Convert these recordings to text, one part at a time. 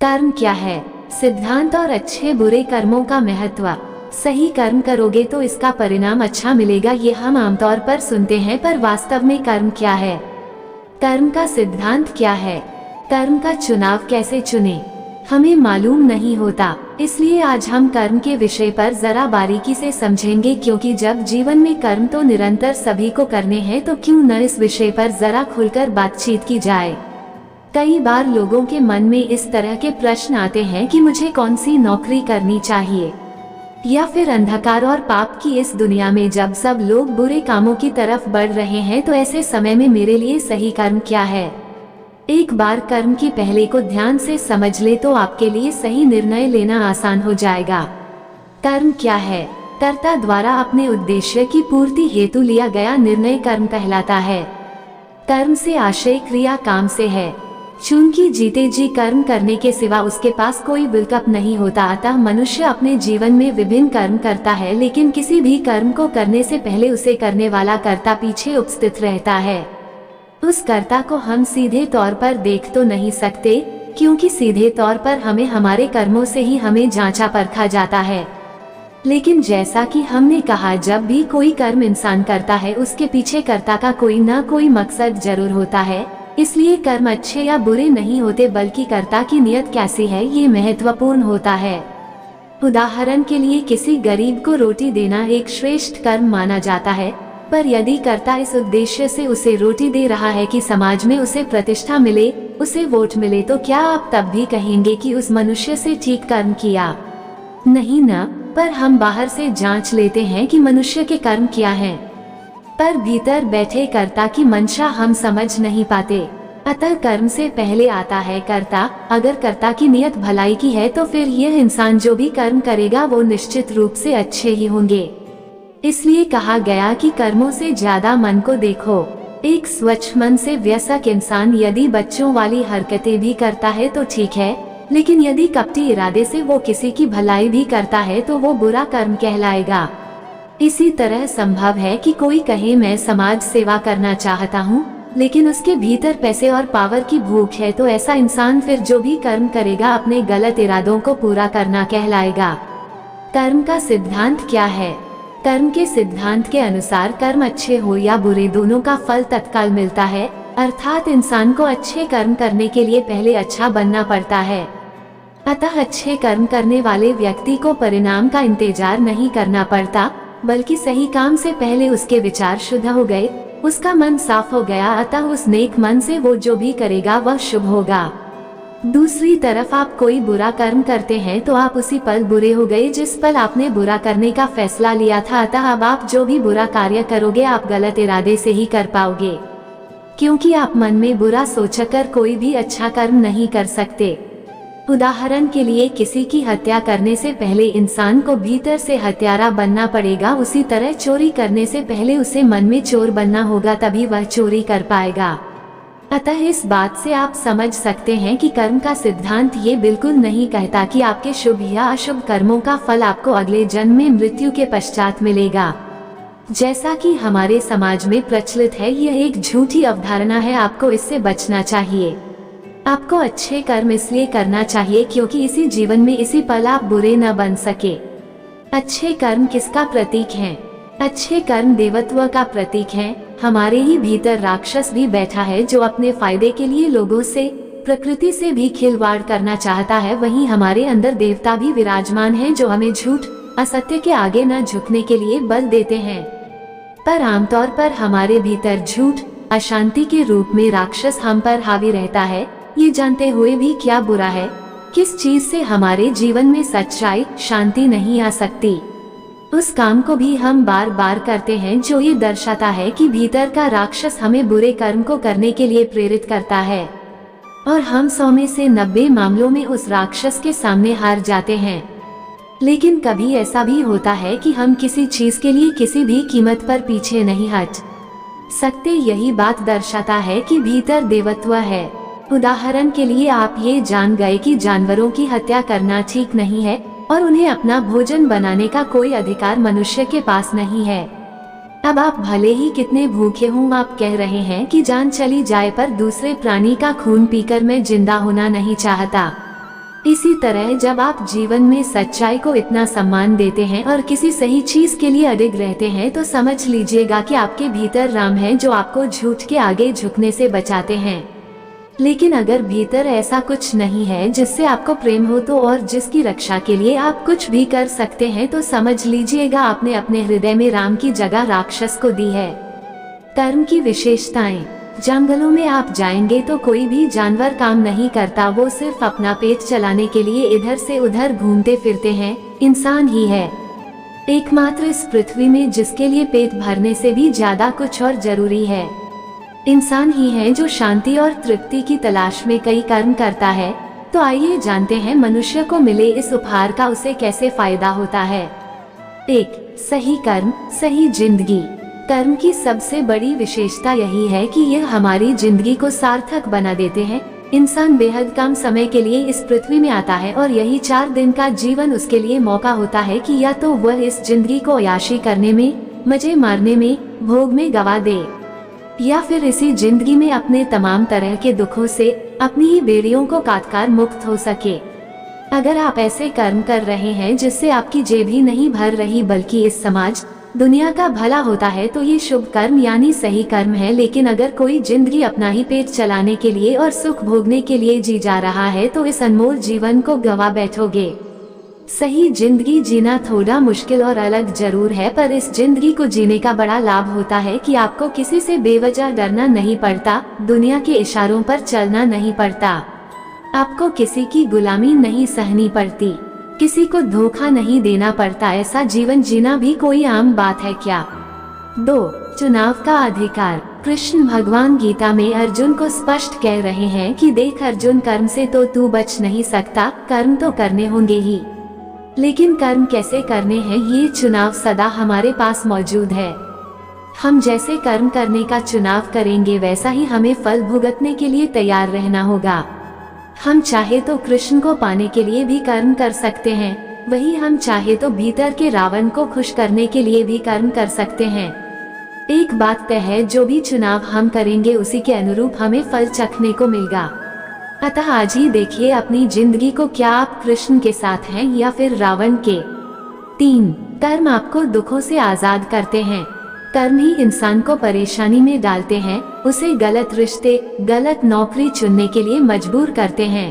कर्म क्या है, सिद्धांत और अच्छे बुरे कर्मों का महत्व। सही कर्म करोगे तो इसका परिणाम अच्छा मिलेगा, ये हम आमतौर पर सुनते हैं, पर वास्तव में कर्म क्या है, कर्म का सिद्धांत क्या है, कर्म का चुनाव कैसे चुने, हमें मालूम नहीं होता। इसलिए आज हम कर्म के विषय पर जरा बारीकी से समझेंगे, क्योंकि जब जीवन में कर्म तो निरंतर सभी को करने हैं, तो क्यों न इस विषय पर जरा खुलकर बातचीत की जाए। कई बार लोगों के मन में इस तरह के प्रश्न आते हैं कि मुझे कौन सी नौकरी करनी चाहिए, या फिर अंधकार और पाप की इस दुनिया में जब सब लोग बुरे कामों की तरफ बढ़ रहे हैं, तो ऐसे समय में मेरे लिए सही कर्म क्या है। एक बार कर्म की पहले को ध्यान से समझ ले तो आपके लिए सही निर्णय लेना आसान हो जाएगा। कर्म क्या है, कर्ता द्वारा अपने उद्देश्य की पूर्ति हेतु लिया गया निर्णय कर्म कहलाता है। कर्म से आशय क्रिया काम से है। चूंकि जीते जी कर्म करने के सिवा उसके पास कोई विकल्प नहीं होता, अतः मनुष्य अपने जीवन में विभिन्न कर्म करता है, लेकिन किसी भी कर्म को करने से पहले उसे करने वाला कर्ता पीछे उपस्थित रहता है। उस कर्ता को हम सीधे तौर पर देख तो नहीं सकते, क्योंकि सीधे तौर पर हमें हमारे कर्मों से ही हमें जांचा परखा जाता है। लेकिन जैसा कि हमने कहा, जब भी कोई कर्म इंसान करता है, उसके पीछे कर्ता का कोई न कोई मकसद जरूर होता है। इसलिए कर्म अच्छे या बुरे नहीं होते, बल्कि कर्ता की नियत कैसी है ये महत्वपूर्ण होता है। उदाहरण के लिए किसी गरीब को रोटी देना एक श्रेष्ठ कर्म माना जाता है, पर यदि कर्ता इस उद्देश्य से उसे रोटी दे रहा है कि समाज में उसे प्रतिष्ठा मिले, उसे वोट मिले, तो क्या आप तब भी कहेंगे कि उस मनुष्य से ठीक कर्म किया? नहीं न, पर हम बाहर से जांच लेते हैं कि मनुष्य के कर्म क्या हैं, पर भीतर बैठे कर्ता की मंशा हम समझ नहीं पाते। अतः कर्म से पहले आता है कर्ता। अगर कर्ता की नियत भलाई की है, तो फिर यह इंसान जो भी कर्म करेगा वो निश्चित रूप से अच्छे ही होंगे। इसलिए कहा गया कि कर्मों से ज्यादा मन को देखो। एक स्वच्छ मन से व्यसक इंसान यदि बच्चों वाली हरकतें भी करता है तो ठीक है, लेकिन यदि कपटी इरादे से वो किसी की भलाई भी करता है तो वो बुरा कर्म कहलाएगा। इसी तरह संभव है कि कोई कहे मैं समाज सेवा करना चाहता हूँ, लेकिन उसके भीतर पैसे और पावर की भूख है, तो ऐसा इंसान फिर जो भी कर्म करेगा अपने गलत इरादों को पूरा करना कहलाएगा। कर्म का सिद्धांत क्या है? कर्म के सिद्धांत के अनुसार कर्म अच्छे हो या बुरे, दोनों का फल तत्काल मिलता है। अर्थात इंसान को अच्छे कर्म करने के लिए पहले अच्छा बनना पड़ता है। अतः अच्छे कर्म करने वाले व्यक्ति को परिणाम का इंतजार नहीं करना पड़ता, बल्कि सही काम से पहले उसके विचार शुद्ध हो गए, उसका मन साफ हो गया, अतः उस नेक मन से वो जो भी करेगा वह शुभ होगा। दूसरी तरफ आप कोई बुरा कर्म करते हैं तो आप उसी पल बुरे हो गए जिस पल आपने बुरा करने का फैसला लिया था। अतः अब आप जो भी बुरा कार्य करोगे आप गलत इरादे से ही कर पाओगे, क्योंकि आप मन में बुरा सोचकर कोई भी अच्छा कर्म नहीं कर सकते। उदाहरण के लिए किसी की हत्या करने से पहले इंसान को भीतर से हत्यारा बनना पड़ेगा, उसी तरह चोरी करने से पहले उसे मन में चोर बनना होगा, तभी वह चोरी कर पाएगा। अतः इस बात से आप समझ सकते हैं कि कर्म का सिद्धांत ये बिल्कुल नहीं कहता कि आपके शुभ या अशुभ कर्मों का फल आपको अगले जन्म में मृत्यु के पश्चात मिलेगा, जैसा कि हमारे समाज में प्रचलित है। यह एक झूठी अवधारणा है, आपको इससे बचना चाहिए। आपको अच्छे कर्म इसलिए करना चाहिए क्योंकि इसी जीवन में इसी पल आप बुरे न बन सके। अच्छे कर्म किसका प्रतीक हैं? अच्छे कर्म देवत्व का प्रतीक हैं। हमारे ही भीतर राक्षस भी बैठा है जो अपने फायदे के लिए लोगों से, प्रकृति से भी खिलवाड़ करना चाहता है। वहीं हमारे अंदर देवता भी विराजमान हैं जो हमें झूठ, असत्य के आगे न झुकने के लिए बल देते हैं। पर आमतौर पर हमारे भीतर झूठ, अशांति के रूप में राक्षस हम पर हावी रहता है। ये जानते हुए भी क्या बुरा है, किस चीज से हमारे जीवन में सच्चाई, शांति नहीं आ सकती, उस काम को भी हम बार बार करते हैं, जो ये दर्शाता है कि भीतर का राक्षस हमें बुरे कर्म को करने के लिए प्रेरित करता है, और हम 100 में से 90 मामलों में उस राक्षस के सामने हार जाते हैं। लेकिन कभी ऐसा भी होता है कि हम किसी चीज के लिए किसी भी कीमत पर पीछे नहीं हट सकते। यही बात दर्शाता है कि भीतर देवत्व है। उदाहरण के लिए आप ये जान गए कि जानवरों की हत्या करना ठीक नहीं है और उन्हें अपना भोजन बनाने का कोई अधिकार मनुष्य के पास नहीं है। अब आप भले ही कितने भूखे हों, आप कह रहे हैं कि जान चली जाए पर दूसरे प्राणी का खून पीकर मैं जिंदा होना नहीं चाहता। इसी तरह जब आप जीवन में सच्चाई को इतना सम्मान देते हैं और किसी सही चीज के लिए अडिग रहते हैं तो समझ लीजिएगा कि आपके भीतर राम है जो आपको झूठ के आगे झुकने से बचाते हैं। लेकिन अगर भीतर ऐसा कुछ नहीं है जिससे आपको प्रेम हो तो और जिसकी रक्षा के लिए आप कुछ भी कर सकते हैं तो समझ लीजिएगा आपने अपने हृदय में राम की जगह राक्षस को दी है। कर्म की विशेषताएं। जंगलों में आप जाएंगे तो कोई भी जानवर काम नहीं करता, वो सिर्फ अपना पेट चलाने के लिए इधर से उधर घूमते फिरते हैं। इंसान ही है एकमात्र इस पृथ्वी में जिसके लिए पेट भरने से भी ज्यादा कुछ और जरूरी है। इंसान ही है जो शांति और तृप्ति की तलाश में कई कर्म करता है। तो आइए जानते हैं मनुष्य को मिले इस उपहार का उसे कैसे फायदा होता है। 1. सही कर्म, सही जिंदगी। कर्म की सबसे बड़ी विशेषता यही है कि यह हमारी जिंदगी को सार्थक बना देते हैं। इंसान बेहद कम समय के लिए इस पृथ्वी में आता है और यही 4 दिन का जीवन उसके लिए मौका होता है कि या तो वह इस जिंदगी को अय्याशी करने में, मजे मारने में, भोग में गवा दे, या फिर इसी जिंदगी में अपने तमाम तरह के दुखों से, अपनी ही बेड़ियों को काटकर मुक्त हो सके। अगर आप ऐसे कर्म कर रहे हैं जिससे आपकी जेब ही नहीं भर रही बल्कि इस समाज दुनिया का भला होता है तो ये शुभ कर्म यानी सही कर्म है। लेकिन अगर कोई जिंदगी अपना ही पेट चलाने के लिए और सुख भोगने के लिए जी जा रहा है तो इस अनमोल जीवन को गवा बैठोगे। सही जिंदगी जीना थोड़ा मुश्किल और अलग जरूर है, पर इस जिंदगी को जीने का बड़ा लाभ होता है कि आपको किसी से बेवजह डरना नहीं पड़ता, दुनिया के इशारों पर चलना नहीं पड़ता, आपको किसी की गुलामी नहीं सहनी पड़ती, किसी को धोखा नहीं देना पड़ता। ऐसा जीवन जीना भी कोई आम बात है क्या? 2. चुनाव का अधिकार। कृष्ण भगवान गीता में अर्जुन को स्पष्ट कह रहे हैं कि देख अर्जुन, कर्म से तो तू बच नहीं सकता, कर्म तो करने होंगे ही, लेकिन कर्म कैसे करने हैं ये चुनाव सदा हमारे पास मौजूद है। हम जैसे कर्म करने का चुनाव करेंगे वैसा ही हमें फल भुगतने के लिए तैयार रहना होगा। हम चाहे तो कृष्ण को पाने के लिए भी कर्म कर सकते हैं, वही हम चाहे तो भीतर के रावण को खुश करने के लिए भी कर्म कर सकते हैं। एक बात तय है, जो भी चुनाव हम करेंगे उसी के अनुरूप हमें फल चखने को मिलेगा। अतः आज ही देखिए अपनी जिंदगी को, क्या आप कृष्ण के साथ हैं या फिर रावण के। 3. कर्म आपको दुखों से आजाद करते हैं। कर्म ही इंसान को परेशानी में डालते हैं, उसे गलत रिश्ते, गलत नौकरी चुनने के लिए मजबूर करते हैं।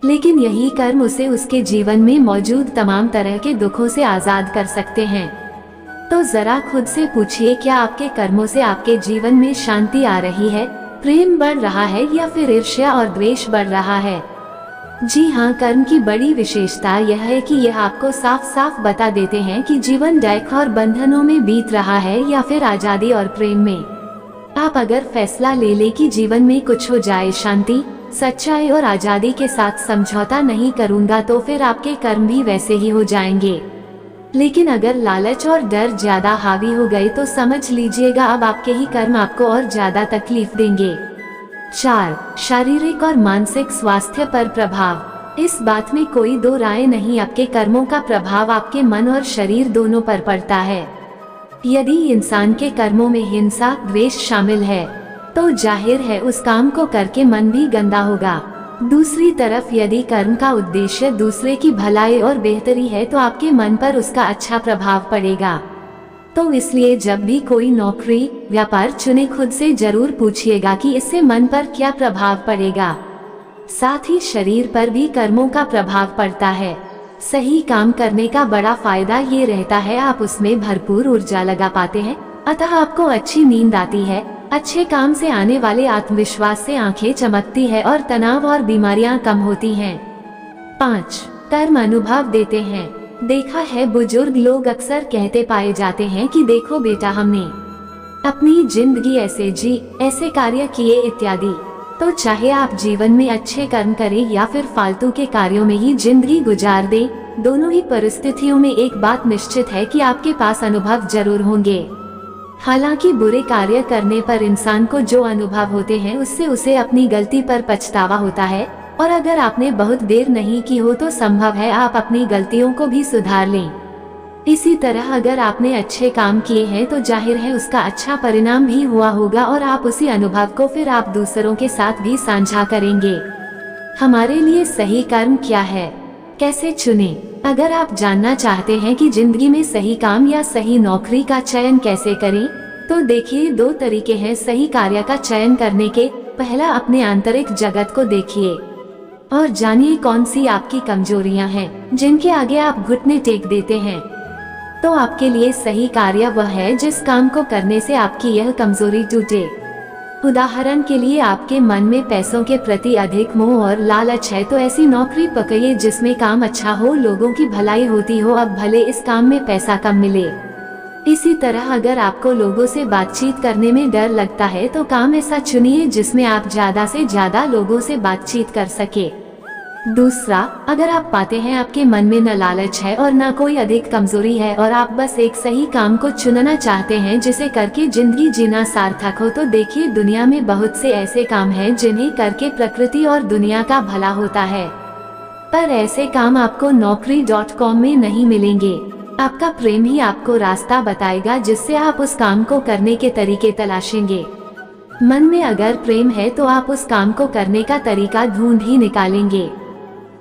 लेकिन यही कर्म उसे उसके जीवन में मौजूद तमाम तरह के दुखों से आजाद कर सकते हैं। तो जरा खुद से पूछिए, क्या आपके कर्मों से आपके जीवन में शांति आ रही है, प्रेम बढ़ रहा है या फिर ईर्ष्या और द्वेष बढ़ रहा है? जी हाँ, कर्म की बड़ी विशेषता यह है कि यह आपको साफ साफ बता देते हैं कि जीवन दैख और बंधनों में बीत रहा है या फिर आजादी और प्रेम में। आप अगर फैसला ले ले कि जीवन में कुछ हो जाए, शांति, सच्चाई और आजादी के साथ समझौता नहीं करूँगा, तो फिर आपके कर्म भी वैसे ही हो जाएंगे। लेकिन अगर लालच और डर ज्यादा हावी हो गए तो समझ लीजिएगा अब आपके ही कर्म आपको और ज्यादा तकलीफ देंगे। 4. शारीरिक और मानसिक स्वास्थ्य पर प्रभाव। इस बात में कोई दो राय नहीं, आपके कर्मों का प्रभाव आपके मन और शरीर दोनों पर पड़ता है। यदि इंसान के कर्मों में हिंसा, द्वेष शामिल है तो जाहिर है उस काम को करके मन भी गंदा होगा। दूसरी तरफ यदि कर्म का उद्देश्य दूसरे की भलाई और बेहतरी है तो आपके मन पर उसका अच्छा प्रभाव पड़ेगा। तो इसलिए जब भी कोई नौकरी, व्यापार चुने, खुद से जरूर पूछिएगा कि इससे मन पर क्या प्रभाव पड़ेगा। साथ ही शरीर पर भी कर्मों का प्रभाव पड़ता है। सही काम करने का बड़ा फायदा ये रहता है, आप उसमें भरपूर ऊर्जा लगा पाते हैं, अतः आपको अच्छी नींद आती है, अच्छे काम से आने वाले आत्मविश्वास से आंखें चमकती है और तनाव और बीमारियां कम होती हैं। 5. कर्म अनुभव देते हैं। देखा है, बुजुर्ग लोग अक्सर कहते पाए जाते हैं कि देखो बेटा, हमने अपनी जिंदगी ऐसे जी, ऐसे कार्य किए इत्यादि। तो चाहे आप जीवन में अच्छे कर्म करें या फिर फालतू के कार्यों में ही जिंदगी गुजार दें, दोनों ही परिस्थितियों में एक बात निश्चित है कि आपके पास अनुभव जरूर होंगे। हालांकि बुरे कार्य करने पर इंसान को जो अनुभव होते हैं उससे उसे अपनी गलती पर पछतावा होता है, और अगर आपने बहुत देर नहीं की हो तो संभव है आप अपनी गलतियों को भी सुधार लें। इसी तरह अगर आपने अच्छे काम किए हैं तो जाहिर है उसका अच्छा परिणाम भी हुआ होगा और आप उसी अनुभव को फिर आप दूसरों के साथ भी साझा करेंगे। हमारे लिए सही कर्म क्या है, कैसे चुने? अगर आप जानना चाहते हैं कि जिंदगी में सही काम या सही नौकरी का चयन कैसे करें, तो देखिए 2 तरीके हैं सही कार्य का चयन करने के। पहला, अपने आंतरिक जगत को देखिए और जानिए कौन सी आपकी कमजोरियां हैं जिनके आगे आप घुटने टेक देते हैं। तो आपके लिए सही कार्य वह है जिस काम को करने से आपकी यह कमजोरी टूटे। उदाहरण के लिए, आपके मन में पैसों के प्रति अधिक मोह और लालच है, तो ऐसी नौकरी पकड़िए जिसमें काम अच्छा हो, लोगों की भलाई होती हो, अब भले इस काम में पैसा कम मिले। इसी तरह अगर आपको लोगों से बातचीत करने में डर लगता है तो काम ऐसा चुनिए जिसमें आप ज्यादा से ज्यादा लोगों से बातचीत कर सके। दूसरा, अगर आप पाते हैं आपके मन में न लालच है और न कोई अधिक कमजोरी है और आप बस एक सही काम को चुनना चाहते हैं जिसे करके जिंदगी जीना सार्थक हो, तो देखिए दुनिया में बहुत से ऐसे काम हैं जिन्हें करके प्रकृति और दुनिया का भला होता है। पर ऐसे काम आपको naukri.com में नहीं मिलेंगे। आपका प्रेम ही आपको रास्ता बताएगा जिससे आप उस काम को करने के तरीके तलाशेंगे। मन में अगर प्रेम है तो आप उस काम को करने का तरीका ढूंढ ही निकालेंगे।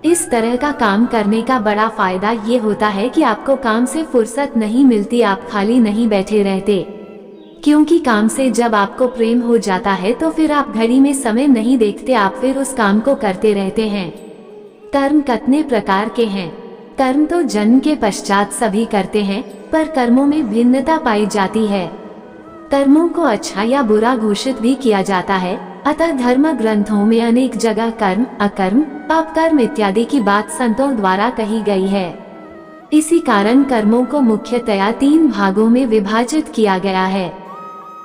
इस तरह का काम करने का बड़ा फायदा ये होता है कि आपको काम से फुर्सत नहीं मिलती, आप खाली नहीं बैठे रहते। क्योंकि काम से जब आपको प्रेम हो जाता है तो फिर आप घड़ी में समय नहीं देखते, आप फिर उस काम को करते रहते हैं। कर्म कितने प्रकार के हैं? कर्म तो जन्म के पश्चात सभी करते हैं, पर कर्मों में भिन्नता पाई जाती है। कर्मों को अच्छा या बुरा घोषित भी किया जाता है, अतः धर्म ग्रंथों में अनेक जगह कर्म, अकर्म, पाप कर्म इत्यादि की बात संतों द्वारा कही गई है। इसी कारण कर्मों को मुख्यतया 3 भागों में विभाजित किया गया है।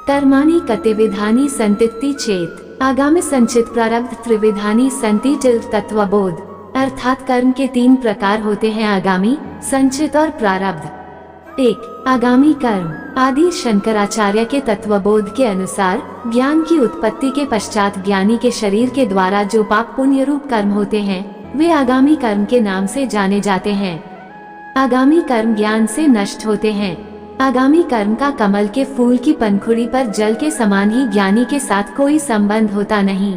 कर्माणि कतिविधानि सन्तीति चेत, आगामि संचित प्रारब्ध त्रिविधानि सन्ति टिल तत्वबोध। अर्थात कर्म के 3 प्रकार होते हैं, आगामी, संचित और प्रारब्ध। 1. आगामी कर्म। आदि शंकराचार्य के तत्वबोध के अनुसार ज्ञान की उत्पत्ति के पश्चात ज्ञानी के शरीर के द्वारा जो पाप पुण्य रूप कर्म होते हैं वे आगामी कर्म के नाम से जाने जाते हैं। आगामी कर्म ज्ञान से नष्ट होते हैं। आगामी कर्म का कमल के फूल की पंखुड़ी पर जल के समान ही ज्ञानी के साथ कोई संबंध होता नहीं।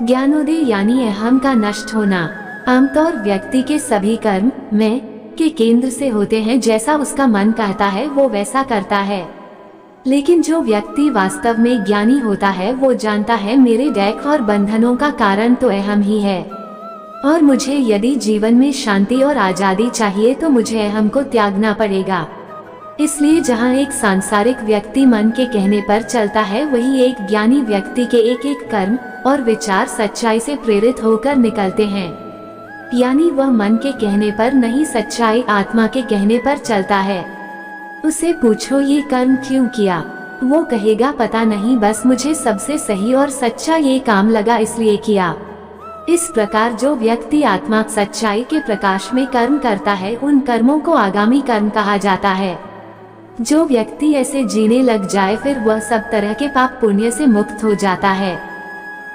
ज्ञानोदय यानी अहम का नष्ट होना। आमतौर व्यक्ति के सभी कर्म मैं के केंद्र से होते हैं, जैसा उसका मन कहता है वो वैसा करता है। लेकिन जो व्यक्ति वास्तव में ज्ञानी होता है वो जानता है मेरे डैक और बंधनों का कारण तो अहम ही है, और मुझे यदि जीवन में शांति और आजादी चाहिए तो मुझे अहम को त्यागना पड़ेगा। इसलिए जहाँ एक सांसारिक व्यक्ति मन के कहने पर चलता है, वही एक ज्ञानी व्यक्ति के एक एक कर्म और विचार सच्चाई से प्रेरित होकर निकलते हैं। यानी वह मन के कहने पर नहीं, सच्चाई आत्मा के कहने पर चलता है। उसे पूछो ये कर्म क्यों किया, वो कहेगा पता नहीं, बस मुझे सबसे सही और सच्चा ये काम लगा इसलिए किया। इस प्रकार जो व्यक्ति आत्मा सच्चाई के प्रकाश में कर्म करता है उन कर्मों को आगामी कर्म कहा जाता है। जो व्यक्ति ऐसे जीने लग जाए फिर वह सब तरह के पाप पुण्य से मुक्त हो जाता है,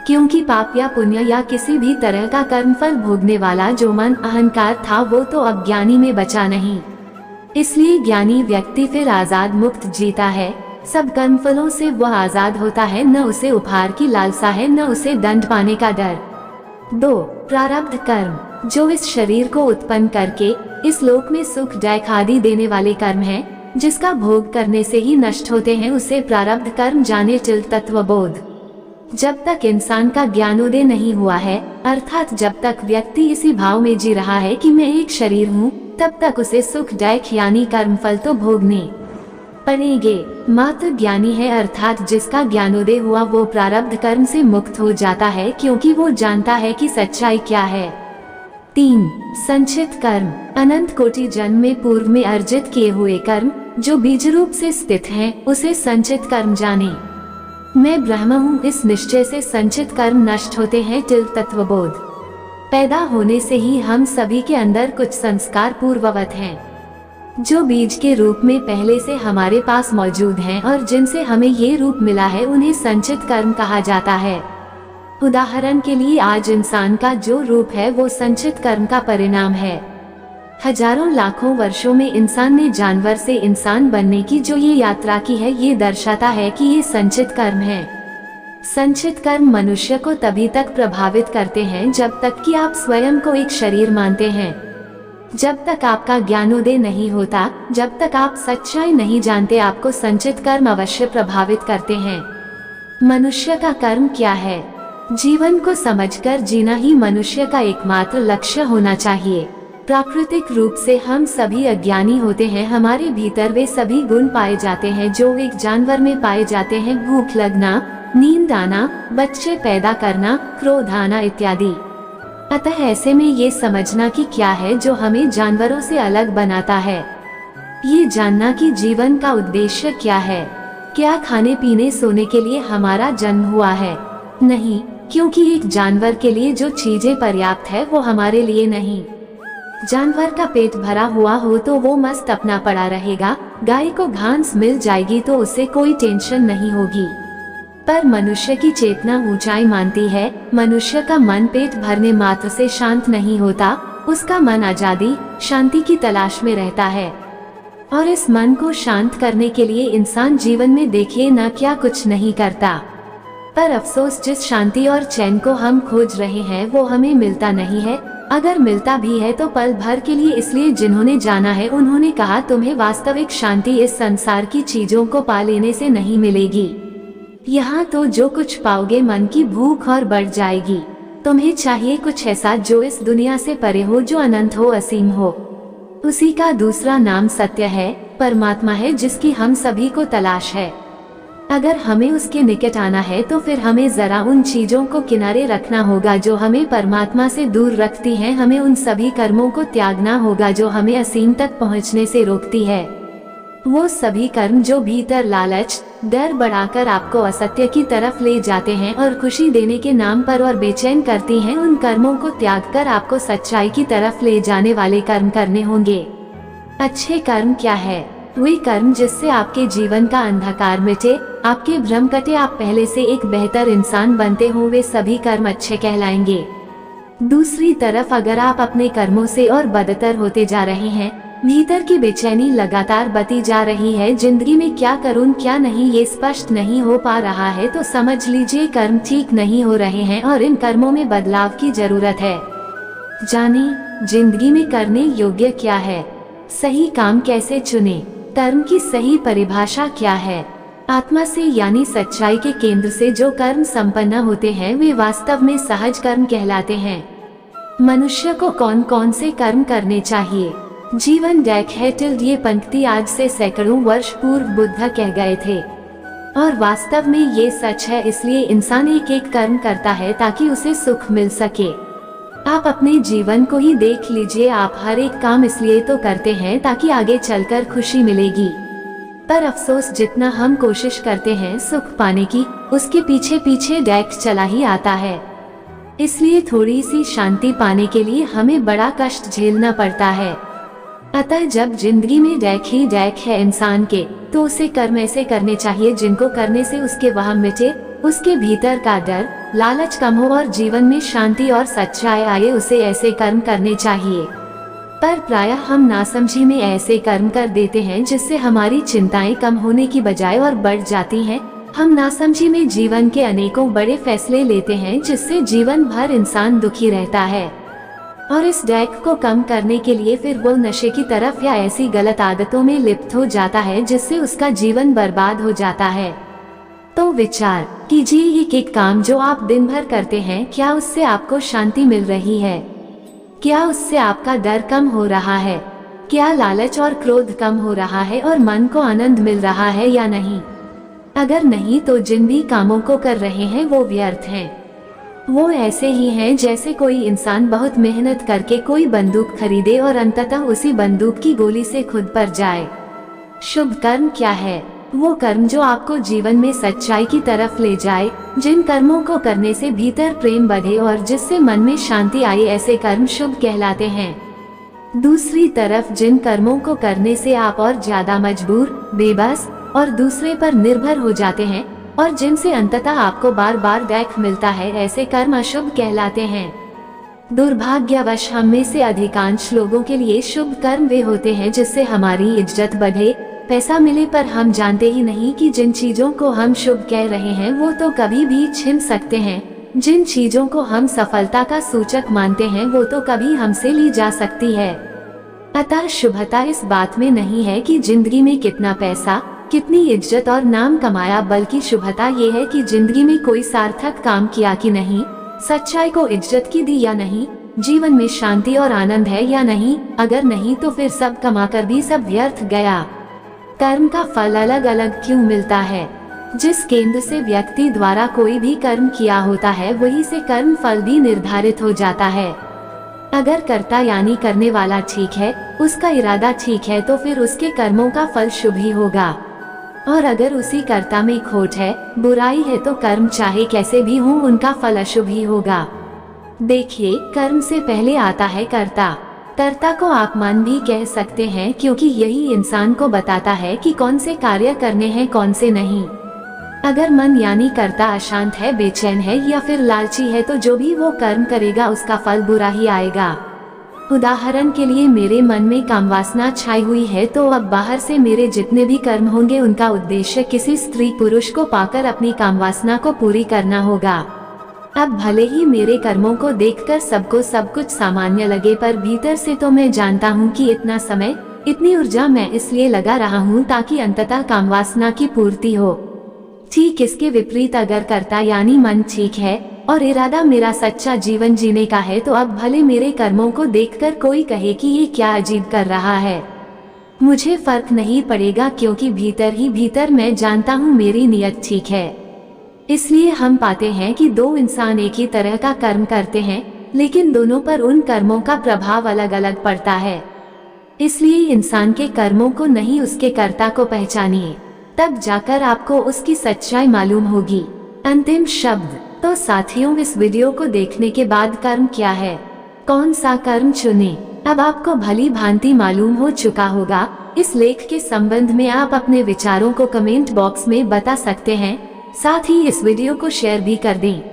क्योंकि पाप या पुण्य या किसी भी तरह का कर्मफल भोगने वाला जो मन अहंकार था वो तो अब ज्ञानी में बचा नहीं। इसलिए ज्ञानी व्यक्ति फिर आजाद मुक्त जीता है। सब कर्मफलों से वह आजाद होता है, न उसे उपहार की लालसा है न उसे दंड पाने का डर। 2. प्रारब्ध कर्म। जो इस शरीर को उत्पन्न करके इस लोक में सुख दायक आदि देने वाले कर्म हैं, जिसका भोग करने से ही नष्ट होते हैं, उसे प्रारब्ध कर्म जाने टिल तत्वबोध। जब तक इंसान का ज्ञानोदय नहीं हुआ है, अर्थात जब तक व्यक्ति इसी भाव में जी रहा है कि मैं एक शरीर हूँ, तब तक उसे सुखदायक यानी कर्मफल तो भोगने पड़ेंगे। मात्र ज्ञानी है अर्थात जिसका ज्ञानोदय हुआ वो प्रारब्ध कर्म से मुक्त हो जाता है, क्योंकि वो जानता है कि सच्चाई क्या है। 3. संचित कर्म। अनंत कोटि जन्म में पूर्व में अर्जित किए हुए कर्म जो बीज रूप से स्थित हैं, उसे संचित कर्म जाने। मैं ब्रह्म हूँ, इस निश्चय से संचित कर्म नष्ट होते हैं टिल तत्वबोध। पैदा होने से ही हम सभी के अंदर कुछ संस्कार पूर्ववत हैं, जो बीज के रूप में पहले से हमारे पास मौजूद हैं और जिनसे हमें ये रूप मिला है, उन्हें संचित कर्म कहा जाता है। उदाहरण के लिए आज इंसान का जो रूप है वो संचित कर्म का परिणाम है। हजारों लाखों वर्षों में इंसान ने जानवर से इंसान बनने की जो ये यात्रा की है, ये दर्शाता है कि ये संचित कर्म है। संचित कर्म मनुष्य को तभी तक प्रभावित करते हैं जब तक कि आप स्वयं को एक शरीर मानते हैं। जब तक आपका ज्ञानोदय नहीं होता, जब तक आप सच्चाई नहीं जानते, आपको संचित कर्म अवश्य प्रभावित करते हैं। मनुष्य का कर्म क्या है? जीवन को समझकर जीना ही मनुष्य का एकमात्र लक्ष्य होना चाहिए। प्राकृतिक रूप से हम सभी अज्ञानी होते हैं। हमारे भीतर वे सभी गुण पाए जाते हैं जो एक जानवर में पाए जाते हैं: भूख लगना, नींद आना, बच्चे पैदा करना, क्रोध आना इत्यादि। अतः ऐसे में ये समझना कि क्या है जो हमें जानवरों से अलग बनाता है। ये जानना कि जीवन का उद्देश्य क्या है। क्या खाने पीने सोने के लिए हमारा जन्म हुआ है? नहीं, क्योंकि एक जानवर के लिए जो चीजें पर्याप्त है वो हमारे लिए नहीं। जानवर का पेट भरा हुआ हो तो वो मस्त अपना पड़ा रहेगा। गाय को घास मिल जाएगी तो उसे कोई टेंशन नहीं होगी। पर मनुष्य की चेतना ऊंचाई मानती है। मनुष्य का मन पेट भरने मात्र से शांत नहीं होता, उसका मन आजादी, शांति की तलाश में रहता है। और इस मन को शांत करने के लिए इंसान जीवन में देखिए न क्या कुछ नहीं करता। पर अफसोस, जिस शांति और चैन को हम खोज रहे हैं वो हमें मिलता नहीं है। अगर मिलता भी है तो पल भर के लिए। इसलिए जिन्होंने जाना है उन्होंने कहा, तुम्हें वास्तविक शांति इस संसार की चीजों को पा लेने से नहीं मिलेगी। यहाँ तो जो कुछ पाओगे मन की भूख और बढ़ जाएगी। तुम्हें चाहिए कुछ ऐसा जो इस दुनिया से परे हो, जो अनंत हो, असीम हो। उसी का दूसरा नाम सत्य है, परमात्मा है, जिसकी हम सभी को तलाश है। अगर हमें उसके निकट आना है तो फिर हमें जरा उन चीजों को किनारे रखना होगा जो हमें परमात्मा से दूर रखती हैं। हमें उन सभी कर्मों को त्यागना होगा जो हमें असीम तक पहुँचने से रोकती है। वो सभी कर्म जो भीतर लालच, डर बढ़ाकर आपको असत्य की तरफ ले जाते हैं और खुशी देने के नाम पर और बेचैन करती हैं, उन कर्मों को त्यागकर आपको सच्चाई की तरफ ले जाने वाले कर्म करने होंगे। अच्छे कर्म क्या है? वे कर्म जिससे आपके जीवन का अंधकार मिटे, आपके भ्रम कटे, आप पहले से एक बेहतर इंसान बनते हो, वे सभी कर्म अच्छे कहलाएंगे। दूसरी तरफ अगर आप अपने कर्मों से और बदतर होते जा रहे हैं, भीतर की बेचैनी लगातार बढ़ती जा रही है, जिंदगी में क्या करूं क्या नहीं ये स्पष्ट नहीं हो पा रहा है, तो समझ लीजिए कर्म ठीक नहीं हो रहे हैं और इन कर्मों में बदलाव की जरूरत है। जाने जिंदगी में करने योग्य क्या है? सही काम कैसे चुने? कर्म की सही परिभाषा क्या है? आत्मा से यानी सच्चाई के केंद्र से जो कर्म संपन्न होते हैं वे वास्तव में सहज कर्म कहलाते हैं। मनुष्य को कौन कौन से कर्म करने चाहिए? जीवन डैक है टिल्ड, ये पंक्ति आज से सैकड़ों वर्ष पूर्व बुद्ध कह गए थे और वास्तव में ये सच है। इसलिए इंसान एक एक कर्म करता है ताकि उसे सुख मिल सके। आप अपने जीवन को ही देख लीजिए, आप हर एक काम इसलिए तो करते हैं ताकि आगे चलकर खुशी मिलेगी। पर अफसोस, जितना हम कोशिश करते हैं सुख पाने की, उसके पीछे पीछे डैक चला ही आता है। इसलिए थोड़ी सी शांति पाने के लिए हमें बड़ा कष्ट झेलना पड़ता है। अतः जब जिंदगी में डैक ही डैक है इंसान के, तो उसे कर्म ऐसे करने चाहिए जिनको करने से उसके वह मिटे, उसके भीतर का डर, लालच कम हो और जीवन में शांति और सच्चाई आए। उसे ऐसे कर्म करने चाहिए। पर प्रायः हम नासमझी में ऐसे कर्म कर देते हैं जिससे हमारी चिंताएं कम होने की बजाय और बढ़ जाती हैं। हम नासमझी में जीवन के अनेकों बड़े फैसले लेते हैं जिससे जीवन भर इंसान दुखी रहता है। और इस डैक को कम करने के लिए फिर वो नशे की तरफ या ऐसी गलत आदतों में लिप्त हो जाता है जिससे उसका जीवन बर्बाद हो जाता है। तो विचार कीजिए, एक एक काम जो आप दिन भर करते हैं, क्या उससे आपको शांति मिल रही है? क्या उससे आपका डर कम हो रहा है? क्या लालच और क्रोध कम हो रहा है और मन को आनंद मिल रहा है या नहीं? अगर नहीं तो जिन भी कामों को कर रहे हैं वो व्यर्थ हैं। वो ऐसे ही हैं जैसे कोई इंसान बहुत मेहनत करके कोई बंदूक खरीदे और अंततः उसी बंदूक की गोली से खुद पर जाए। शुभ कर्म क्या है? वो कर्म जो आपको जीवन में सच्चाई की तरफ ले जाए, जिन कर्मों को करने से भीतर प्रेम बढ़े और जिससे मन में शांति आए, ऐसे कर्म शुभ कहलाते हैं। दूसरी तरफ जिन कर्मों को करने से आप और ज्यादा मजबूर, बेबस और दूसरे पर निर्भर हो जाते हैं और जिनसे अंततः आपको बार बार डैक मिलता है, ऐसे कर्म अशुभ कहलाते हैं। दुर्भाग्यवश हम में से अधिकांश लोगों के लिए शुभ कर्म वे होते हैं जिससे हमारी इज्जत बढ़े, पैसा मिले, पर हम जानते ही नहीं कि जिन चीजों को हम शुभ कह रहे हैं वो तो कभी भी छिन सकते हैं। जिन चीजों को हम सफलता का सूचक मानते हैं वो तो कभी हमसे ली जा सकती है। अतः शुभता इस बात में नहीं है कि जिंदगी में कितना पैसा, कितनी इज्जत और नाम कमाया, बल्कि शुभता ये है कि जिंदगी में कोई सार्थक काम किया कि नहीं, सच्चाई को इज्जत की दी या नहीं, जीवन में शांति और आनंद है या नहीं। अगर नहीं तो फिर सब कमाकर भी सब व्यर्थ गया। कर्म का फल अलग अलग क्यों मिलता है? जिस केंद्र से व्यक्ति द्वारा कोई भी कर्म किया होता है वहीं से कर्म फल भी निर्धारित हो जाता है। अगर कर्ता यानी करने वाला ठीक है, उसका इरादा ठीक है, तो फिर उसके कर्मों का फल शुभ ही होगा। और अगर उसी कर्ता में खोट है, बुराई है, तो कर्म चाहे कैसे भी हों उनका फल अशुभ ही होगा। देखिए, कर्म से पहले आता है कर्ता। कर्ता को आप मन भी कह सकते हैं, क्योंकि यही इंसान को बताता है कि कौन से कार्य करने हैं कौन से नहीं। अगर मन यानी कर्ता अशांत है, बेचैन है या फिर लालची है तो जो भी वो कर्म करेगा उसका फल बुरा ही आएगा। उदाहरण के लिए, मेरे मन में कामवासना छाई हुई है तो अब बाहर से मेरे जितने भी कर्म होंगे उनका उद्देश्य किसी स्त्री पुरुष को पाकर अपनी कामवासना को पूरी करना होगा। अब भले ही मेरे कर्मों को देखकर सबको सब कुछ सामान्य लगे, पर भीतर से तो मैं जानता हूँ कि इतना समय, इतनी ऊर्जा मैं इसलिए लगा रहा हूँ ताकि अंततः कामवासना की पूर्ति हो। ठीक इसके विपरीत, अगर कर्ता यानी मन ठीक है और इरादा मेरा सच्चा जीवन जीने का है, तो अब भले मेरे कर्मों को देखकर कोई कहे कि ये क्या अजीब कर रहा है, मुझे फर्क नहीं पड़ेगा, क्योंकि भीतर ही भीतर मैं जानता हूँ मेरी नियत ठीक है। इसलिए हम पाते हैं कि दो इंसान एक ही तरह का कर्म करते हैं, लेकिन दोनों पर उन कर्मों का प्रभाव अलग अलग पड़ता है। इसलिए इंसान के कर्मों को नहीं, उसके कर्ता को पहचानिए, तब जाकर आपको उसकी सच्चाई मालूम होगी। अंतिम शब्द। तो साथियों, इस वीडियो को देखने के बाद कर्म क्या है, कौन सा कर्म चुने, अब आपको भली भांति मालूम हो चुका होगा। इस लेख के संबंध में आप अपने विचारों को कमेंट बॉक्स में बता सकते हैं। साथ ही इस वीडियो को शेयर भी कर दें।